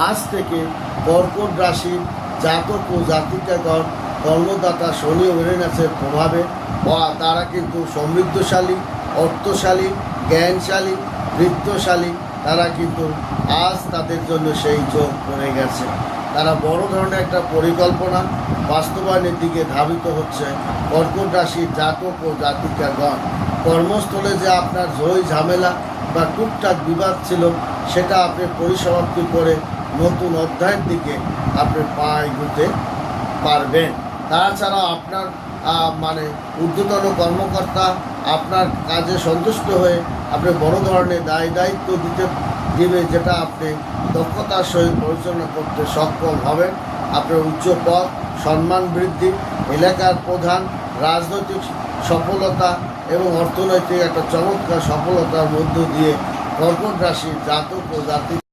আজ থেকে কর্কট রাশির জাতক ও জাতিকাগণ কর্মদাতা শনি ও ইউরেনাসের প্রভাবে তারা কিন্তু সমৃদ্ধশালী, অর্থশালী, জ্ঞানশালী, বৃত্তশালী। তারা কিন্তু আজ তাদের জন্য সেই যোগ পড়ে গেছে। তারা বড় ধরনের একটা পরিকল্পনা বাস্তবায়নের দিকে ধাবিত হচ্ছে কর্কট রাশির জাতক ও জাতিকাগণ। কর্মস্থলে যে আপনার ঝই ঝামেলা বা টুকটাক বিবাদ ছিল, সেটা আপনি পরিসমাপ্তি করে নতুন অধ্যায়ের দিকে আপনি পা এগোতে পারবেন। তাছাড়া আপনার ঊর্ধ্বতন কর্মকর্তা আপনার কাজে সন্তুষ্ট হয়ে আপনি বড় ধরনের দায়িত্ব দিবে, যেটা আপনি দক্ষতার সহিত পরিচালনা করতে সক্ষম হবেন। আপনার উচ্চ পদ, সম্মান বৃদ্ধি, এলাকার প্রধান, রাজনৈতিক সফলতা এবং অর্থনৈতিক একটা চমৎকার সফলতার মধ্য দিয়ে কর্কট রাশির জাতক ও জাতি